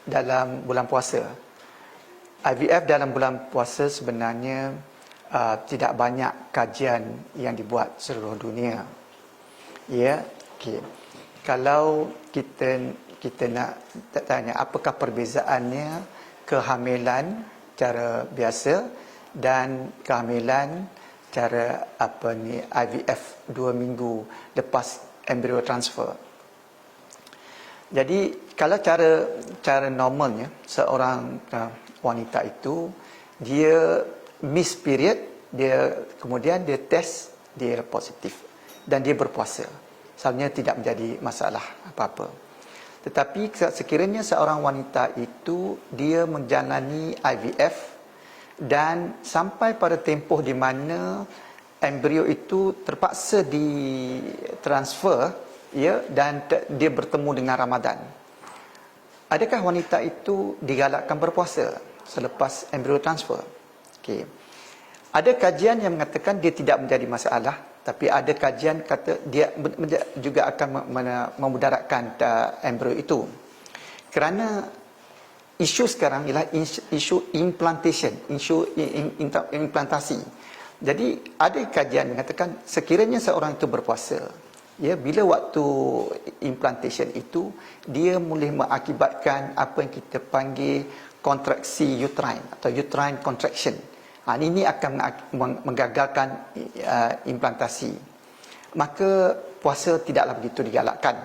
dalam bulan puasa. IVF dalam bulan puasa sebenarnya tidak banyak kajian yang dibuat seluruh dunia. Ya, okey. Kalau kita nak tanya apakah perbezaannya kehamilan cara biasa dan kehamilan cara IVF 2 minggu lepas embrio transfer. Jadi kalau cara normalnya seorang wanita itu dia miss period, kemudian dia test, dia positif dan dia berpuasa. Sebenarnya tidak menjadi masalah apa-apa. Tetapi sekiranya seorang wanita itu dia menjalani IVF dan sampai pada tempoh di mana embrio itu terpaksa ditransfer, ya, dan dia bertemu dengan Ramadan. Adakah wanita itu digalakkan berpuasa selepas embrio transfer? Okey. Ada kajian yang mengatakan dia tidak menjadi masalah, tapi ada kajian kata dia juga akan memudaratkan embrio itu. Kerana isu sekarang ialah isu implantation, isu implantasi. Jadi ada kajian mengatakan sekiranya seorang itu berpuasa, ya, bila waktu implantation itu dia boleh mengakibatkan apa yang kita panggil kontraksi uterine atau uterine contraction. Ini akan menggagalkan implantasi. Maka puasa tidaklah begitu digalakkan.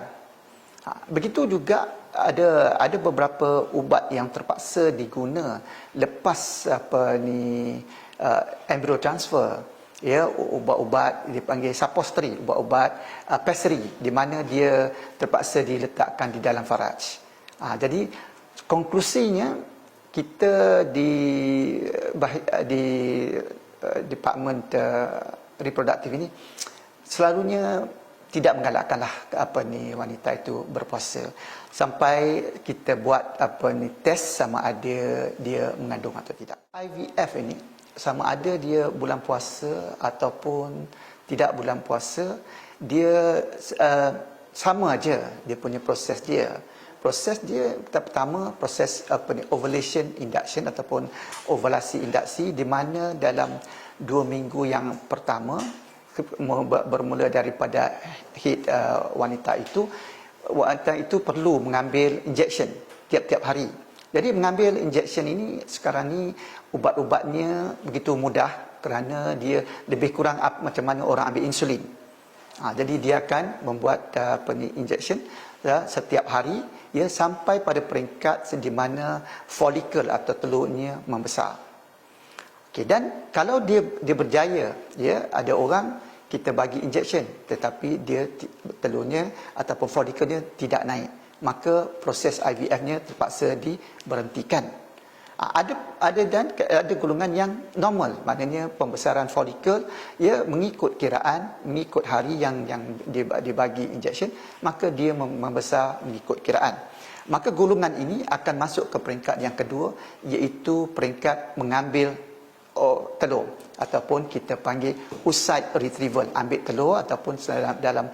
Begitu juga ada beberapa ubat yang terpaksa diguna lepas embrio transfer, ya, ubat-ubat dipanggil suppository, ubat-ubat pessary, di mana dia terpaksa diletakkan di dalam faraj. Jadi konklusinya kita di department reproduktif ini selalunya tidak menggalakkanlah wanita itu berpuasa sampai kita buat test sama ada dia mengandung atau tidak. IVF ini sama ada dia bulan puasa ataupun tidak bulan puasa, dia sama aja dia punya proses dia. Proses dia pertama proses ovulation induction ataupun ovulasi induksi, di mana dalam 2 minggu yang pertama bermula daripada head wanita itu perlu mengambil injection tiap-tiap hari. Jadi mengambil injection ini sekarang ni ubat-ubatnya begitu mudah kerana dia lebih kurang macam mana orang ambil insulin. Jadi dia akan membuat injection setiap hari, ya, sampai pada peringkat di mana folikel atau telurnya membesar. Okey, dan kalau dia berjaya, ya, ada orang kita bagi injection tetapi dia telurnya ataupun folikelnya tidak naik, maka proses IVF-nya terpaksa diberhentikan. Ada golongan yang normal, maknanya pembesaran folikel, ya, mengikut kiraan, mengikut hari yang dibagi injection, maka dia membesar mengikut kiraan. Maka golongan ini akan masuk ke peringkat yang kedua, iaitu peringkat mengambil telur ataupun kita panggil oocyte retrieval, ambil telur ataupun dalam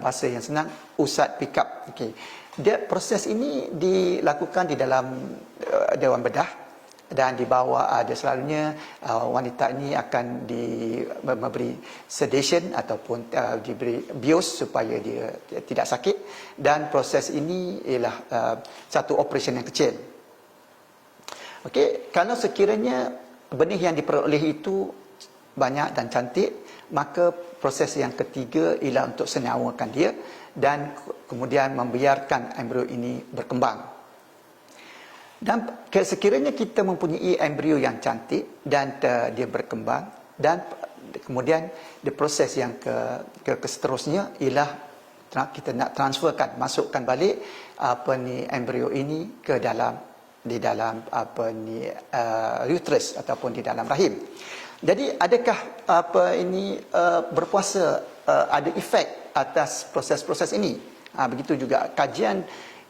bahasa yang senang oocyte pick up. Okey. Proses ini dilakukan di dalam dewan bedah dan di bawah selalunya wanita ini akan memberi sedation ataupun diberi bios supaya dia tidak sakit, dan proses ini ialah satu operasi yang kecil. Okey, kalau sekiranya benih yang diperoleh itu banyak dan cantik, maka proses yang ketiga ialah untuk senyawakan dia dan kemudian membiarkan embrio ini berkembang. Dan sekiranya kita mempunyai embrio yang cantik dan dia berkembang, dan kemudian di proses yang seterusnya ialah kita nak transferkan, masukkan balik embrio ini ke dalam uterus ataupun di dalam rahim. Jadi adakah berpuasa ada efek atas proses-proses ini? Begitu juga kajian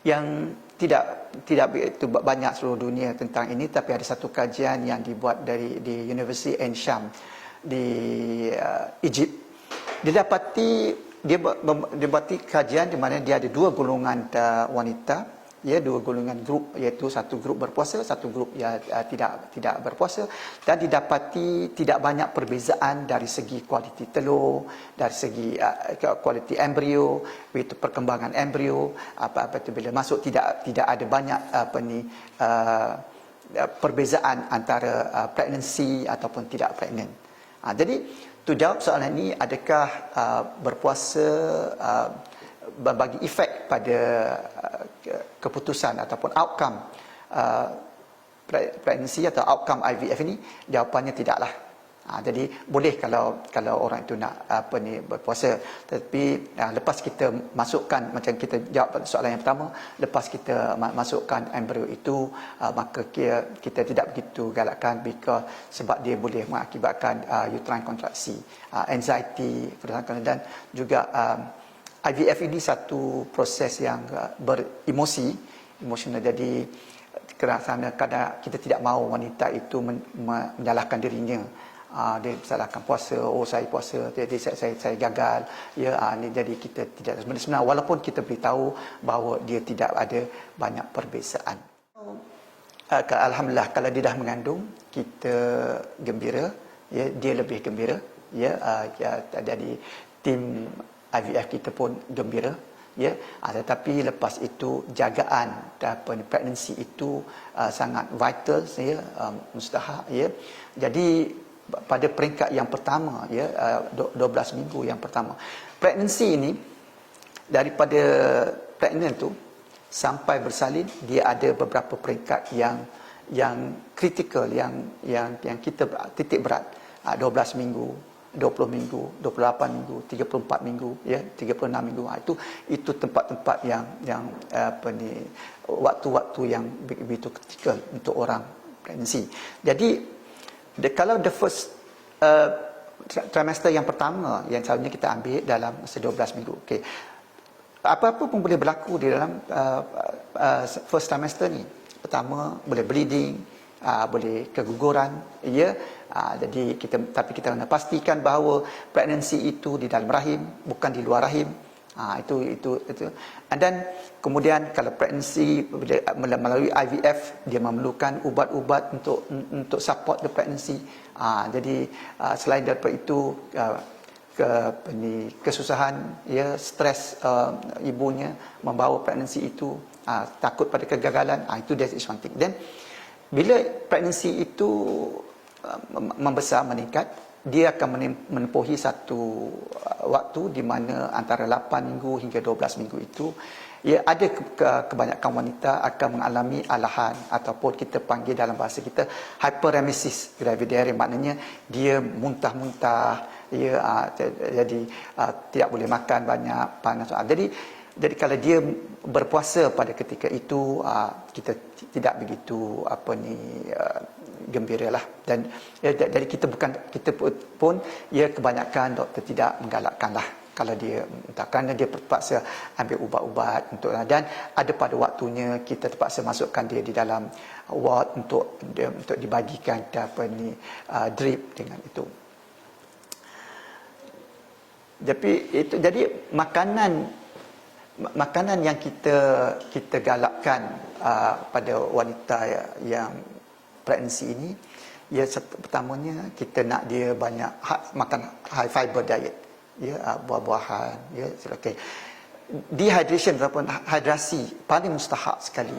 yang tidak begitu banyak seluruh dunia tentang ini, tapi ada satu kajian yang dibuat di University Ain Shams di Egypt. Dia dapati kajian di mana dia ada 2 golongan wanita ya, dua golongan grup, iaitu satu grup berpuasa, satu grup yang tidak berpuasa, dan didapati tidak banyak perbezaan dari segi kualiti telur, dari segi kualiti embrio, iaitu perkembangan embrio, apa itu bila masuk tidak ada banyak perbezaan antara pregnancy ataupun tidak pregnant. Jadi tu jawab soalan ini, adakah berpuasa bagi efek pada keputusan ataupun outcome pregnancy atau outcome IVF ini? Jawapannya tidaklah. Jadi boleh kalau orang itu nak berpuasa, tapi lepas kita masukkan, macam kita jawab soalan yang pertama, lepas kita masukkan embrio itu, maka kita tidak begitu galakkan, sebab dia boleh mengakibatkan uterine kontraksi, anxiety, dan juga IVF ini satu proses yang emosional. Jadi kerana kadang kita tidak mahu wanita itu menyalahkan dirinya. Dia salahkan puasa, saya puasa, jadi saya gagal, ya. Jadi kita tidak sebenarnya, walaupun kita beritahu bahawa dia tidak ada banyak perbezaan. Alhamdulillah, kalau dia dah mengandung, kita gembira, ya, dia lebih gembira, ya. Jadi tim IVF kita pun gembira, ya. Tetapi lepas itu jagaan pregnancy itu sangat vital, ya, mustahak, ya. Jadi pada peringkat yang pertama, ya, 12 minggu yang pertama pregnancy ini, daripada pregnant tu sampai bersalin, dia ada beberapa peringkat yang kritikal, yang kita titik berat. 12 minggu, 20 minggu, 28 minggu, 34 minggu, ya, 36 minggu. Itu tempat-tempat yang waktu-waktu yang begitu kritikal untuk orang pregnancy. Jadi kalau the first trimester yang pertama, yang selalunya kita ambil dalam masa 12 minggu, okey, apa-apa pun boleh berlaku di dalam first trimester ni. Pertama, boleh bleeding, boleh keguguran, ya. Jadi tapi kita kena pastikan bahawa pregnancy itu di dalam rahim, bukan di luar rahim. Itu. And then kemudian kalau pregnancy melalui IVF, dia memerlukan ubat-ubat untuk support the pregnancy. Jadi selain daripada itu, kesusahan, ya, stres ibunya membawa pregnancy itu, takut pada kegagalan, itu that is one thing. Then bila pregnancy itu membesar, meningkat, dia akan menempuhi satu waktu di mana antara 8 minggu hingga 12 minggu itu, ya, ada kebanyakan wanita akan mengalami alahan, ataupun kita panggil dalam bahasa kita hyperemesis gravidarum, maknanya dia muntah-muntah, ya, jadi tidak boleh makan banyak, panas. Jadi kalau dia berpuasa pada ketika itu, kita tidak begitu gembira lah. Dan ya, dari kita pun, ya, kebanyakan doktor tidak menggalakkan lah kalau dia kerana dia terpaksa ambil ubat-ubat untuk, dan ada pada waktunya kita terpaksa masukkan dia di dalam ward untuk dibagikan drip dengan itu. Jadi makanan yang kita galakkan pada wanita yang pregnancy ini, ya, pertamanya kita nak dia banyak makan high fiber diet, ya, buah-buahan, ya, okey. Dehydration ataupun hidrasi paling mustahak sekali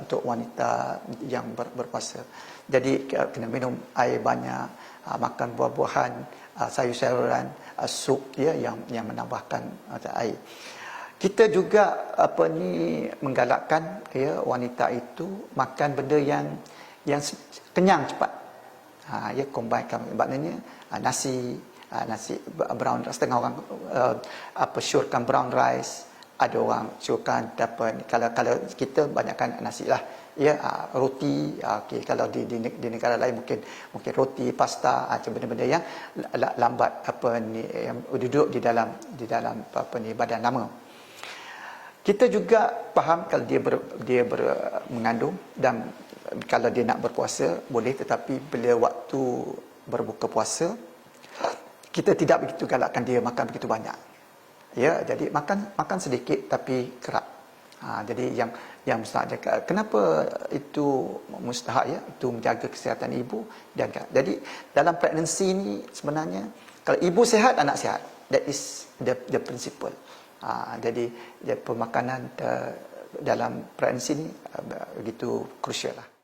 untuk wanita yang berpuasa. Jadi kena minum air banyak, makan buah-buahan, sayur-sayuran, sup, ya, yang menambahkan air. Kita juga menggalakkan, ya, wanita itu makan benda yang kenyang cepat. Ya, combinekan, maknanya nasi brown, setengah orang syorkan brown rice, ada orang syorkan kalau kita banyakkan nasi lah, ya. Roti, okey, kalau di negara lain mungkin roti, pasta, benda-benda yang lambat yang duduk di dalam badan lama. Kita juga faham kalau dia mengandung, dan kalau dia nak berpuasa boleh, tetapi bila waktu berbuka puasa, kita tidak begitu galakkan dia makan begitu banyak, ya. Jadi makan sedikit tapi kerap, Jadi yang Ustaz cakap, kenapa itu mustahak ya, itu menjaga kesihatan ibu jaga. Jadi dalam pregnancy ni sebenarnya kalau ibu sihat, anak sihat. That is the principle. Jadi pemakanan dalam pregnancy ni begitu crucial lah.